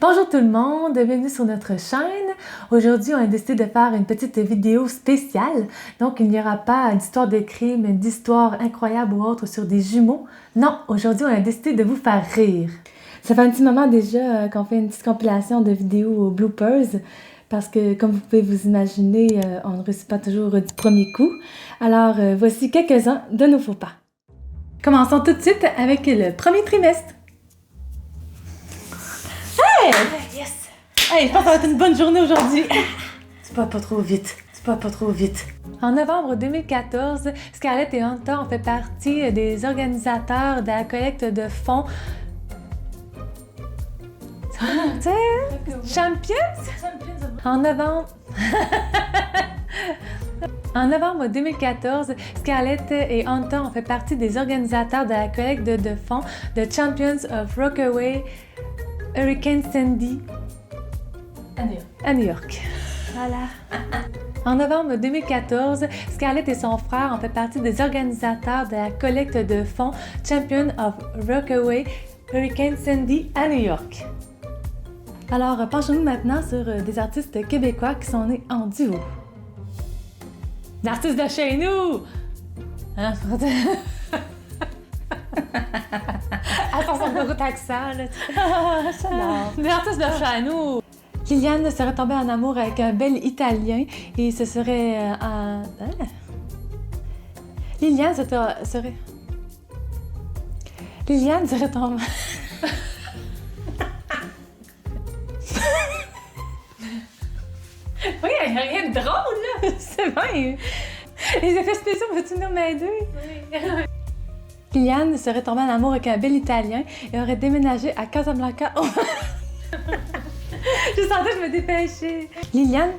Bonjour tout le monde, bienvenue sur notre chaîne. Aujourd'hui, on a décidé de faire une petite vidéo spéciale. Donc, il n'y aura pas d'histoire de crime, d'histoire incroyable ou autre sur des jumeaux. Non, aujourd'hui, on a décidé de vous faire rire. Ça fait un petit moment déjà qu'on fait une petite compilation de vidéos bloopers. Parce que, comme vous pouvez vous imaginer, on ne réussit pas toujours du premier coup. Alors, voici quelques-uns de nos faux pas. Commençons tout de suite avec le premier trimestre. Hey! Yes! Hey, je pense que ça va être une bonne journée aujourd'hui. Tu pars pas trop vite. En novembre 2014, Scarlett et Hunter ont fait partie des organisateurs de la collecte de fonds. Champions? En novembre 2014, Scarlett et Hunter ont fait partie des organisateurs de la collecte de fonds de Champions of Rockaway Hurricane Sandy à New York. Voilà. En novembre 2014, Scarlett et son frère ont fait partie des organisateurs de la collecte de fonds Champions of Rockaway Hurricane Sandy à New York. Alors, penchons-nous maintenant sur des artistes québécois qui sont nés en duo. L'artiste de chez nous! Hein? Attention, beaucoup d'accent, là. L'artiste de chez nous! Liliane serait tombée en amour avec un bel Italien et ce serait... Liliane serait tombée... Oui, il n'y a rien de drôle, là! C'est vrai! Les effets spéciaux, veux-tu nous m'aider? Oui. Liliane serait tombée en amour avec un bel Italien et aurait déménagé à Casablanca. Oh. Je sentais que je me dépêchais. Liliane?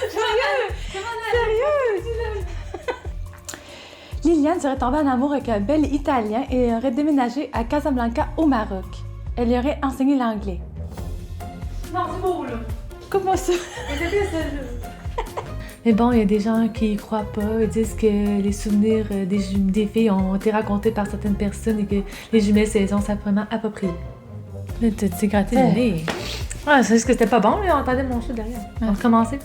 Sérieux? Liliane serait tombée en amour avec un bel Italien et aurait déménagé à Casablanca au Maroc. Elle lui aurait enseigné l'anglais. Non, c'est beau, là. Comment ça? Mais bon, il y a des gens qui y croient pas. Ils disent que les souvenirs des filles ont été racontés par certaines personnes et que les jumelles se les ont simplement appropriées. Là, tu t'es gratté le nez. Ah, c'est juste que c'était pas bon, là. On entendait mon chat derrière. On va recommencer.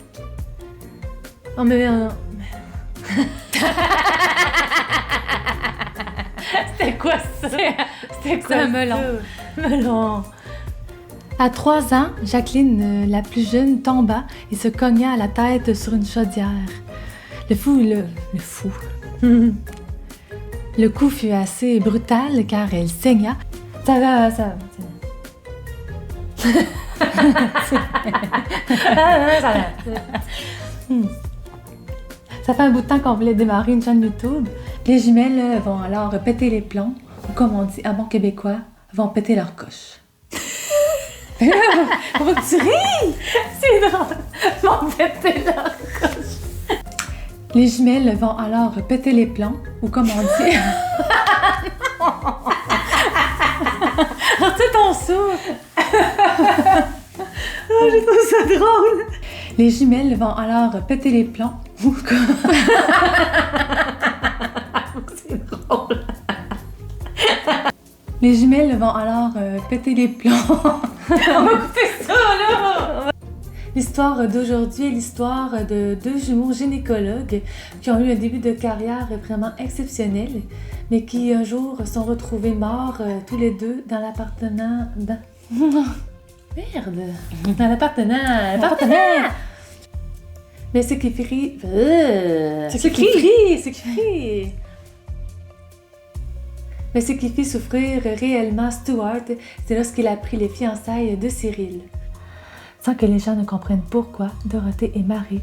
Oh, mais... C'était quoi ça? C'était quoi un melon. À 3 ans, Jacqueline, la plus jeune, tomba et se cogna à la tête sur une chaudière. Le coup fut assez brutal car elle saigna. Ça fait un bout de temps qu'on voulait démarrer une chaîne YouTube. Les jumelles vont alors péter les plombs, ou comme on dit à bon québécois, vont péter leur coche. Pourquoi tu ris? C'est drôle! Vont péter leur coche. Les jumelles vont alors péter les plombs, ou comme on dit... C'est ton souffle! Oh, j'ai trouvé ça drôle! Les jumelles vont alors péter les plombs, ou comme... C'est drôle! Les jumelles vont alors péter les plombs. On va couper ça, là! L'histoire d'aujourd'hui est l'histoire de 2 jumeaux gynécologues qui ont eu un début de carrière vraiment exceptionnel, mais qui un jour sont retrouvés morts tous les deux dans l'appartement... Merde! Dans l'appartement! Mais ce qui fit... Mais ce qui fit souffrir réellement Stuart, c'est lorsqu'il apprit les fiançailles de Cyril. Sans que les gens ne comprennent pourquoi, Dorothée et Marie...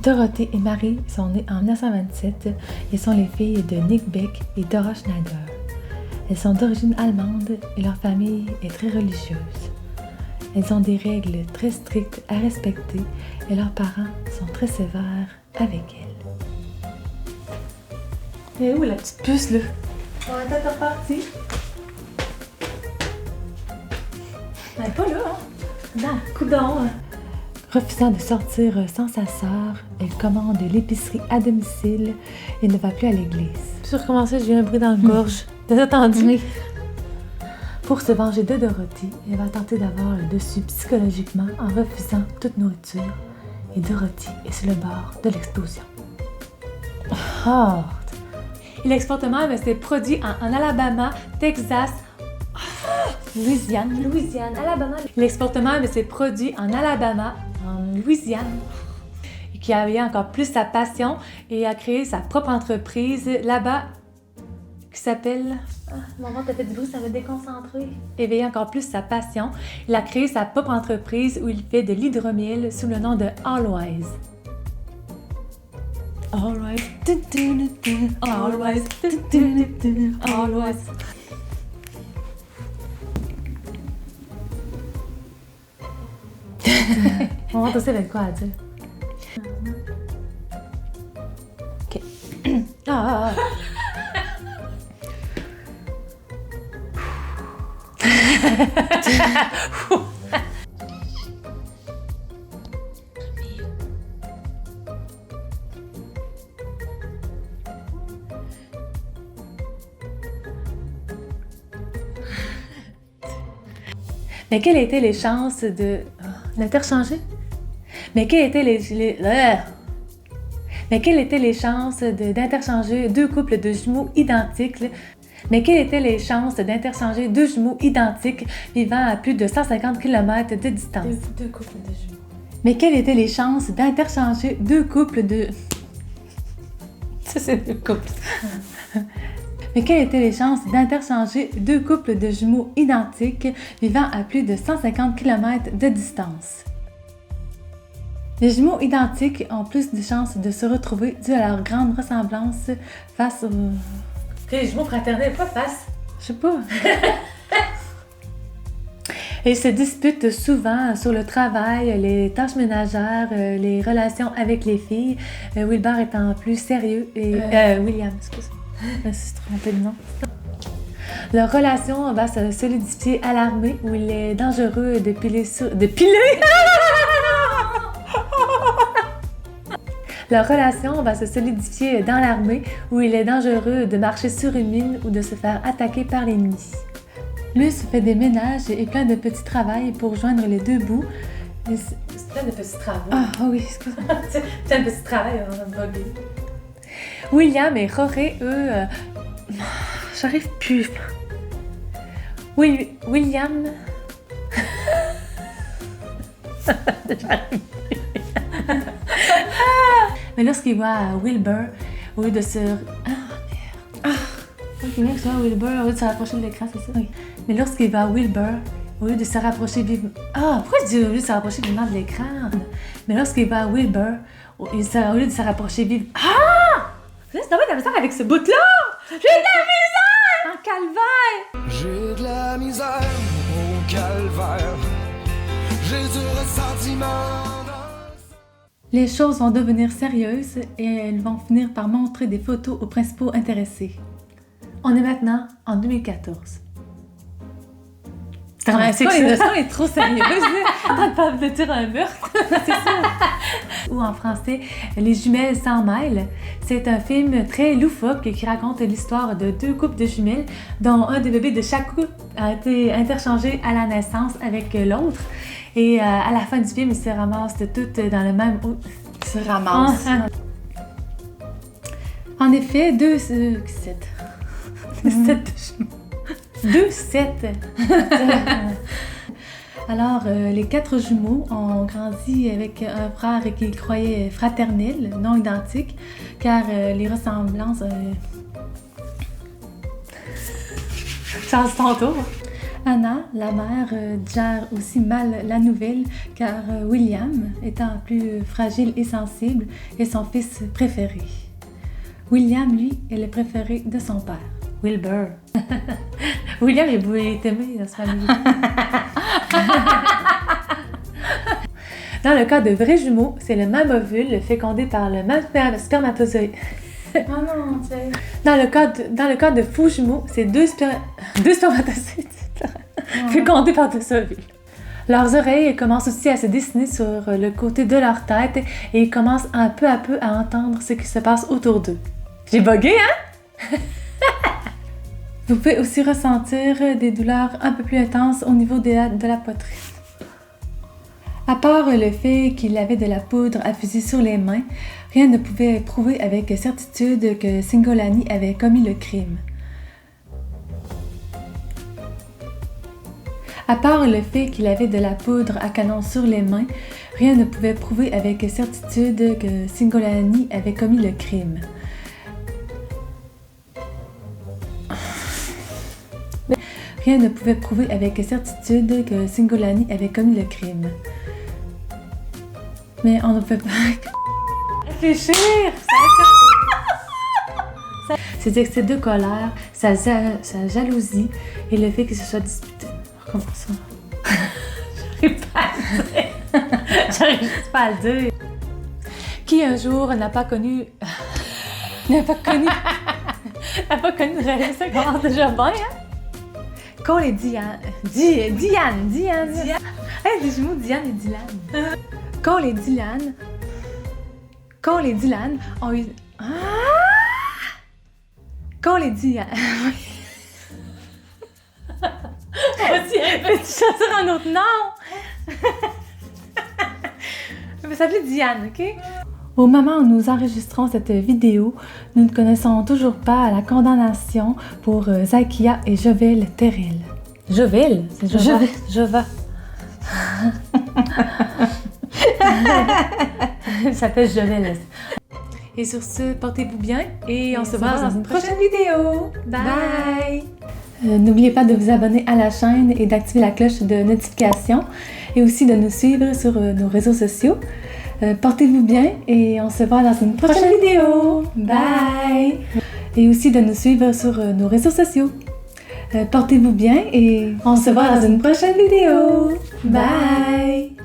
Dorothée et Marie sont nées en 1927 et sont les filles de Nick Beck et Dora Schneider. Elles sont d'origine allemande et leur famille est très religieuse. Elles ont des règles très strictes à respecter et leurs parents sont très sévères avec elles. Et où la petite puce, là? On est peut-être reparti. Elle est pas là, hein? Non, coudonc. Refusant de sortir sans sa sœur, elle commande l'épicerie à domicile et ne va plus à l'église. Peux-tu recommencer? J'ai eu un bruit dans la gorge. T'as entendu? Oui. Pour se venger de Dorothy, elle va tenter d'avoir le dessus psychologiquement en refusant toute nourriture. Et Dorothy est sur le bord de l'explosion. Oh. Et l'exportement s'est produit en Alabama, Texas, Louisiane, Alabama. L'exportement s'est produit en Alabama, en Louisiane, et qui avait encore plus sa passion et a créé sa propre entreprise là-bas qui s'appelle... Maman, t'as fait du bruit, ça m'a déconcentré. Éveiller encore plus sa passion, il a créé sa propre entreprise où il fait de l'hydromiel sous le nom de Allwise. Allwise, Allwise, Allwise. Maman, tu sais avec quoi à dire? Ok. Ah. Mais quelles étaient les chances d'interchanger? Mais quelles étaient les chances d'interchanger deux couples de jumeaux identiques? Mais quelles étaient les chances d'interchanger deux jumeaux identiques vivant à plus de 150 km de distance? Deux couples de jumeaux. Mais quelles étaient les chances d'interchanger deux couples de... Ça, c'est deux couples. Mais quelles étaient les chances d'interchanger deux couples de jumeaux identiques vivant à plus de 150 km de distance? Les jumeaux identiques ont plus de chances de se retrouver dû à leur grande ressemblance face aux... Les jumeaux fraternels, pas face? Je sais pas. Ils se disputent souvent sur le travail, les tâches ménagères, les relations avec les filles. Wilbur étant plus sérieux et... William, excuse-moi. Je me suis trompée de nom. Leur relation va se solidifier à l'armée où il est dangereux de piler sur... De piler? Leur relation va se solidifier dans l'armée où il est dangereux de marcher sur une mine ou de se faire attaquer par l'ennemi. Luce fait des ménages et plein de petits travails pour joindre les deux bouts. C'est plein de petits travaux. Ah oui, excuse-moi. Plein de petits travails, on a bugué. William et Rory, eux... J'arrive plus. William... J'arrive plus. Mais lorsqu'il voit Wilbur, au lieu de se... Ah, merde. Ah! Ok, bien que ça, Wilbur, au lieu de se rapprocher de l'écran, c'est ça? Oui. Mais lorsqu'il va Wilbur, au lieu de se rapprocher vivement... Ah, pourquoi je dis au lieu de se rapprocher vivement de l'écran? Mais lorsqu'il va Wilbur, au lieu de se rapprocher vivement... Ah! C'est dommage de la misère avec ce bout-là! J'ai de la misère! En calvaire! J'ai de la misère au calvaire. J'ai du ressentiment. Les choses vont devenir sérieuses et elles vont finir par montrer des photos aux principaux intéressés. On est maintenant en 2014. C'est quoi, l'émotion est trop sérieuse. T'as pas de dire un meurtre. C'est ça. Ou en français, Les jumelles sans mêlent. C'est un film très loufoque qui raconte l'histoire de deux couples de jumelles dont un des bébés de chaque couple a été interchangé à la naissance avec l'autre. Et à la fin du film, ils se ramassent toutes dans le même... Ils se ramassent. En effet, deux sets. Deux sets. Alors, les quatre jumeaux ont grandi avec un frère qu'ils croyaient fraternel, non identique, car les ressemblances... Change ton tour. Anna, la mère, gère aussi mal la nouvelle car William, étant plus fragile et sensible, est son fils préféré. William, lui, est le préféré de son père, Wilbur. William est aimé dans sa famille. Dans le cas de vrais jumeaux, c'est le même ovule fécondé par le même spermatozoïde. Oh non, dans le cas de faux jumeaux, c'est deux spermatozoïdes fécondés par deux ovules. Leurs oreilles commencent aussi à se dessiner sur le côté de leur tête et ils commencent un peu à peu à entendre ce qui se passe autour d'eux. J'ai bugué, hein? Vous pouvez aussi ressentir des douleurs un peu plus intenses au niveau de la poitrine. À part le fait qu'il avait de la poudre à fuser sur les mains, rien ne pouvait prouver avec certitude que Singolani avait commis le crime. À part le fait qu'il avait de la poudre à canon sur les mains, rien ne pouvait prouver avec certitude que Singolani avait commis le crime. Rien ne pouvait prouver avec certitude que Singolani avait commis le crime. Mais on ne peut pas réfléchir! Ses excès de colère, sa jalousie et le fait qu'il se soit disputé. Comment ça? J'arrive pas à le dire. J'arrive juste pas à le dire. Qui un jour n'a pas connu de réaliser ça commence déjà bien, hein? Cole et Diane. Diane. Hey, des jumeaux Diane et Dylan. Cole et Dylan ont eu... Cole et Diane... Peux-tu choisir un autre nom? Je vais s'appeler Diane, OK? Au moment où nous enregistrons cette vidéo, nous ne connaissons toujours pas la condamnation pour Zakia et Jovel Terril. Jovel? C'est Jova. Il s'appelle Jovel. Et sur ce, portez-vous bien et on se voit dans une prochaine vidéo. Bye! N'oubliez pas de vous abonner à la chaîne et d'activer la cloche de notification et aussi de nous suivre sur nos réseaux sociaux. Portez-vous bien et on se voit dans une prochaine vidéo. Bye! Et aussi de nous suivre sur nos réseaux sociaux. Portez-vous bien et on se voit dans une prochaine vidéo. Bye!